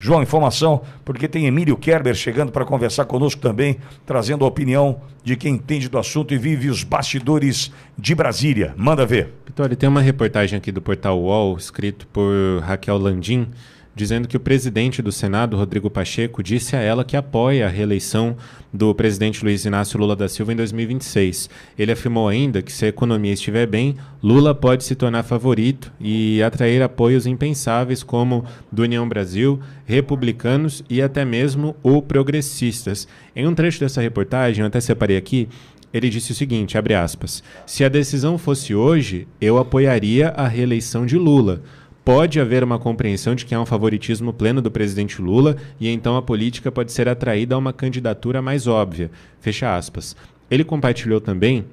João, informação, porque tem Emílio Kerber chegando para conversar conosco também, trazendo a opinião de quem entende do assunto e vive os bastidores de Brasília. Manda ver. Vitória, tem uma reportagem aqui do portal UOL, escrito por Raquel Landim, dizendo que o presidente do Senado, Rodrigo Pacheco, disse a ela que apoia a reeleição do presidente Luiz Inácio Lula da Silva em 2026. Ele afirmou ainda que, se a economia estiver bem, Lula pode se tornar favorito e atrair apoios impensáveis como do União Brasil, republicanos e até mesmo o progressistas. Em um trecho dessa reportagem, eu até separei aqui, ele disse o seguinte, abre aspas, se a decisão fosse hoje, eu apoiaria a reeleição de Lula. Pode haver uma compreensão de que há um favoritismo pleno do presidente Lula e então a política pode ser atraída a uma candidatura mais óbvia. Fecha aspas. Ele compartilhou também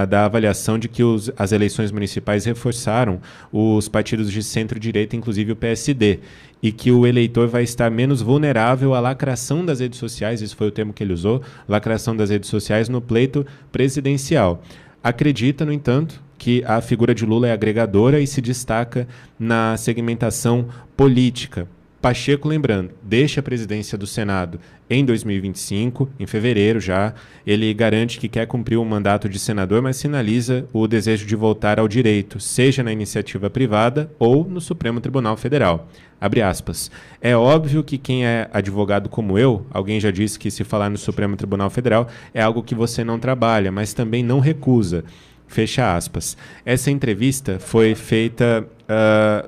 da avaliação de que as eleições municipais reforçaram os partidos de centro-direita, inclusive o PSD, e que o eleitor vai estar menos vulnerável à lacração das redes sociais, esse foi o termo que ele usou, lacração das redes sociais no pleito presidencial. Acredita, no entanto, que a figura de Lula é agregadora e se destaca na segmentação política. Pacheco, lembrando, deixa a presidência do Senado em 2025, em fevereiro já. Ele garante que quer cumprir o mandato de senador, mas sinaliza o desejo de voltar ao direito, seja na iniciativa privada ou no Supremo Tribunal Federal. Abre aspas. É óbvio que quem é advogado como eu, alguém já disse que se falar no Supremo Tribunal Federal é algo que você não trabalha, mas também não recusa. Fecha aspas. Essa entrevista foi feita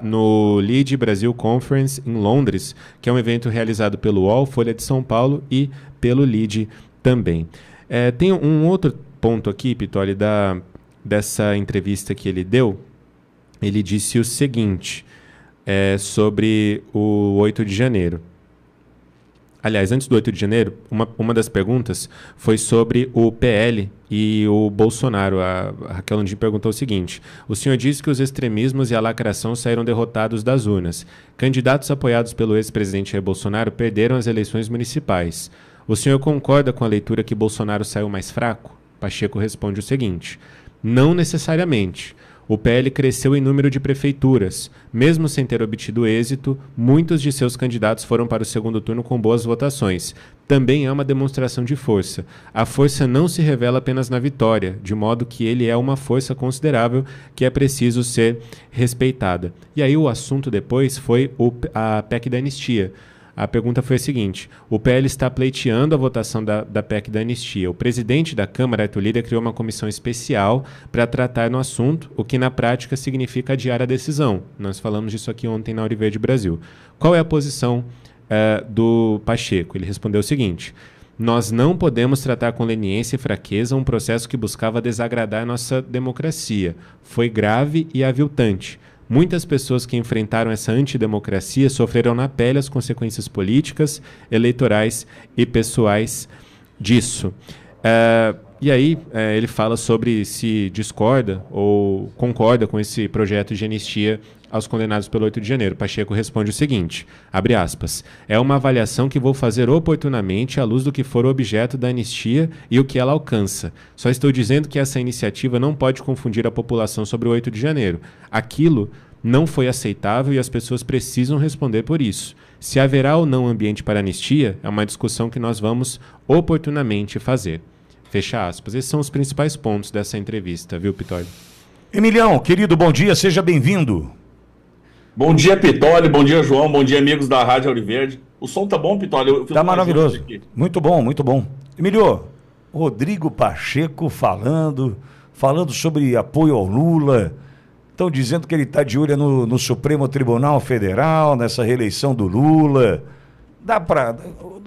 no Lead Brasil Conference em Londres, que é um evento realizado pelo UOL, Folha de São Paulo e pelo Lead também. Tem um outro ponto aqui, Pitoli, dessa entrevista que ele deu. Ele disse o seguinte sobre o 8 de janeiro. Aliás, antes do 8 de janeiro, uma das perguntas foi sobre o PL e o Bolsonaro. A Raquel Landim perguntou o seguinte: o senhor disse que os extremismos e a lacração saíram derrotados das urnas. Candidatos apoiados pelo ex-presidente Jair Bolsonaro perderam as eleições municipais. O senhor concorda com a leitura que Bolsonaro saiu mais fraco? Pacheco responde o seguinte: não necessariamente. O PL cresceu em número de prefeituras. Mesmo sem ter obtido êxito, muitos de seus candidatos foram para o segundo turno com boas votações. Também é uma demonstração de força. A força não se revela apenas na vitória, de modo que ele é uma força considerável que é preciso ser respeitada. E aí o assunto depois foi a PEC da anistia. A pergunta foi a seguinte: o PL está pleiteando a votação da PEC da anistia. O presidente da Câmara, Arthur Lira, criou uma comissão especial para tratar no assunto, o que na prática significa adiar a decisão. Nós falamos disso aqui ontem na Auriverde Brasil. Qual é a posição do Pacheco? Ele respondeu o seguinte: nós não podemos tratar com leniência e fraqueza um processo que buscava desagradar nossa democracia. Foi grave e aviltante. Muitas pessoas que enfrentaram essa antidemocracia sofreram na pele as consequências políticas, eleitorais e pessoais disso. E aí ele fala sobre se discorda ou concorda com esse projeto de anistia aos condenados pelo 8 de janeiro. Pacheco responde o seguinte, abre aspas, é uma avaliação que vou fazer oportunamente à luz do que for o objeto da anistia e o que ela alcança. Só estou dizendo que essa iniciativa não pode confundir a população sobre o 8 de janeiro. Aquilo não foi aceitável e as pessoas precisam responder por isso. Se haverá ou não ambiente para anistia, é uma discussão que nós vamos oportunamente fazer. Fecha aspas. Esses são os principais pontos dessa entrevista, viu, Pitoli? Emilião, querido, bom dia, seja bem-vindo. Bom dia, Pitoli, bom dia, João, bom dia, amigos da Rádio Auriverde. O som tá bom, Pitoli? Tá maravilhoso, muito bom, muito bom. Emilio, Rodrigo Pacheco falando sobre apoio ao Lula, estão dizendo que ele está de olho no Supremo Tribunal Federal, nessa reeleição do Lula.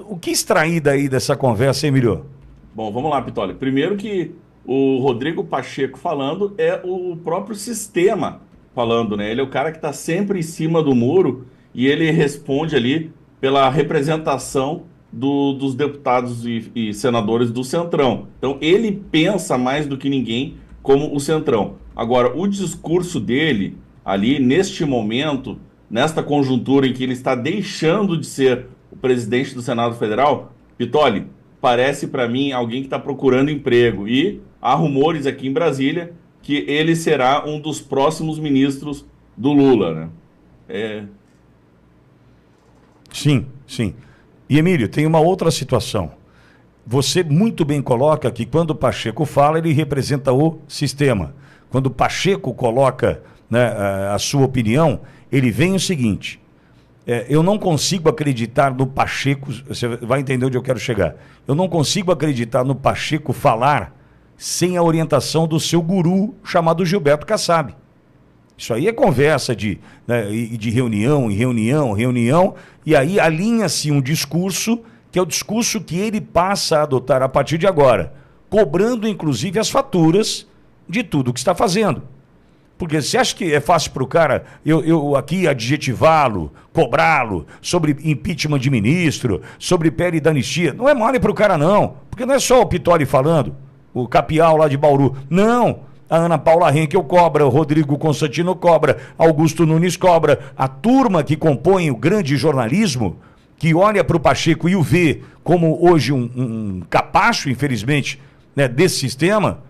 O que extrair daí dessa conversa, hein, Emilio? Bom, vamos lá, Pitoli. Primeiro que o Rodrigo Pacheco falando é o próprio sistema falando, né? Ele é o cara que está sempre em cima do muro e ele responde ali pela representação dos deputados e senadores do Centrão. Então, ele pensa mais do que ninguém como o Centrão. Agora, o discurso dele ali, neste momento, nesta conjuntura em que ele está deixando de ser o presidente do Senado Federal, Pitoli, parece para mim alguém que está procurando emprego. E há rumores aqui em Brasília que ele será um dos próximos ministros do Lula, né? Sim, sim. E, Emílio, tem uma outra situação. Você muito bem coloca que quando o Pacheco fala, ele representa o sistema. Quando o Pacheco coloca, né, a sua opinião, ele vem o seguinte: eu não consigo acreditar no Pacheco, você vai entender onde eu quero chegar. Eu não consigo acreditar no Pacheco falar sem a orientação do seu guru chamado Gilberto Kassab. Isso aí é conversa de reunião em reunião, e aí alinha-se um discurso, que é o discurso que ele passa a adotar a partir de agora, cobrando inclusive as faturas de tudo o que está fazendo. Porque você acha que é fácil para o cara eu aqui adjetivá-lo, cobrá-lo sobre impeachment de ministro, sobre PL da anistia? Não é mole para o cara não, porque não é só o Pitoli falando, o Capial lá de Bauru. Não, a Ana Paula Henkel cobra, o Rodrigo Constantino cobra, Augusto Nunes cobra. A turma que compõe o grande jornalismo, que olha para o Pacheco e o vê como hoje um capacho, infelizmente, né, desse sistema,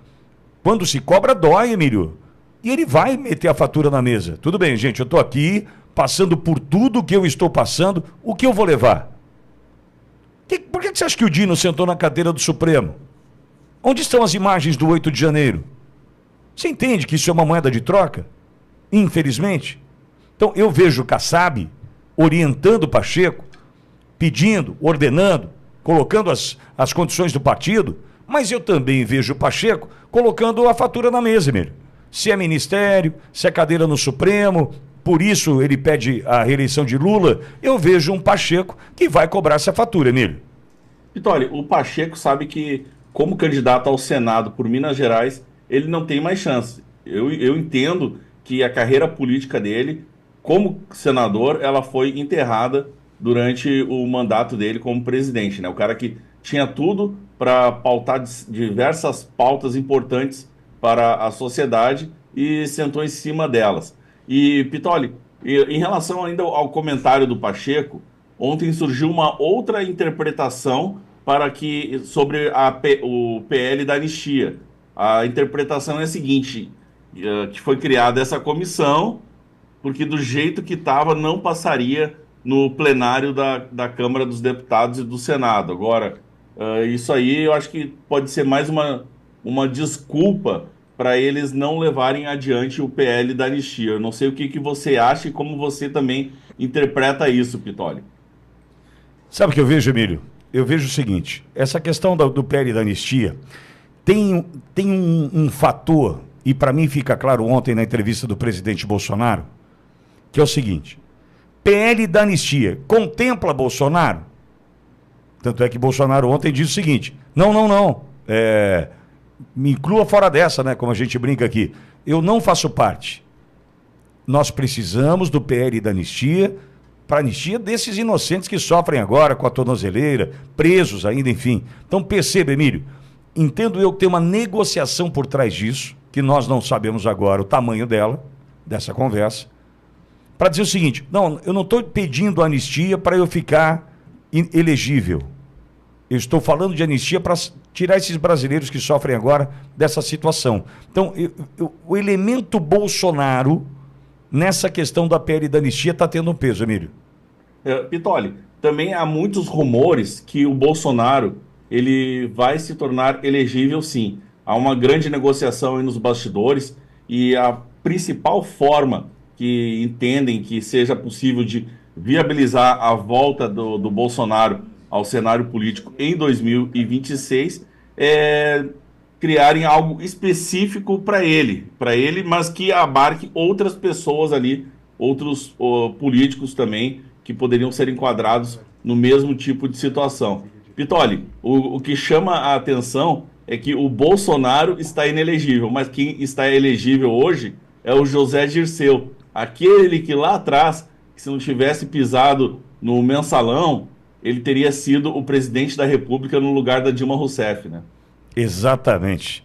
quando se cobra dói, Emílio. E ele vai meter a fatura na mesa. Tudo bem, gente, eu estou aqui passando por tudo que eu estou passando, o que eu vou levar? Por que você acha que o Dino sentou na cadeira do Supremo? Onde estão as imagens do 8 de janeiro? Você entende que isso é uma moeda de troca? Infelizmente. Então eu vejo o Kassab orientando o Pacheco, pedindo, ordenando, colocando as condições do partido, mas eu também vejo o Pacheco colocando a fatura na mesa, Emílio. Se é ministério, se é cadeira no Supremo, por isso ele pede a reeleição de Lula, eu vejo um Pacheco que vai cobrar essa fatura, Emílio. Pitoli, o Pacheco sabe que, como candidato ao Senado por Minas Gerais, ele não tem mais chance. Eu entendo que a carreira política dele, como senador, ela foi enterrada durante o mandato dele como presidente, né? O cara que tinha tudo para pautar diversas pautas importantes para a sociedade e sentou em cima delas. E, Pitoli, em relação ainda ao comentário do Pacheco, ontem surgiu uma outra interpretação sobre o PL da anistia. A interpretação é a seguinte, que foi criada essa comissão, porque do jeito que estava não passaria no plenário da Câmara dos Deputados e do Senado. Agora, isso aí eu acho que pode ser mais uma desculpa para eles não levarem adiante o PL da anistia. Eu não sei o que você acha e como você também interpreta isso, Pitoli. Sabe o que eu vejo, Emílio? Eu vejo o seguinte, essa questão do PL da anistia tem um fator, e para mim fica claro ontem na entrevista do presidente Bolsonaro, que é o seguinte: PL da anistia contempla Bolsonaro? Tanto é que Bolsonaro ontem disse o seguinte: não, me inclua fora dessa, né, como a gente brinca aqui. Eu não faço parte. Nós precisamos do PL da anistia para anistia desses inocentes que sofrem agora com a tornozeleira, presos ainda, enfim. Então perceba, Emílio, entendo eu que tem uma negociação por trás disso, que nós não sabemos agora o tamanho dela, dessa conversa, para dizer o seguinte: não, eu não estou pedindo anistia para eu ficar elegível. Eu estou falando de anistia para tirar esses brasileiros que sofrem agora dessa situação. Então, o elemento Bolsonaro nessa questão da PL da anistia está tendo um peso, Emílio. Pitoli, também há muitos rumores que o Bolsonaro ele vai se tornar elegível, sim. Há uma grande negociação aí nos bastidores e a principal forma que entendem que seja possível de viabilizar a volta do Bolsonaro ao cenário político em 2026 é criarem algo específico para ele, mas que abarque outras pessoas ali, outros políticos também, que poderiam ser enquadrados no mesmo tipo de situação. Pitoli, o que chama a atenção é que o Bolsonaro está inelegível, mas quem está elegível hoje é o José Dirceu, aquele que lá atrás, se não tivesse pisado no mensalão, ele teria sido o presidente da República no lugar da Dilma Rousseff, né? Exatamente.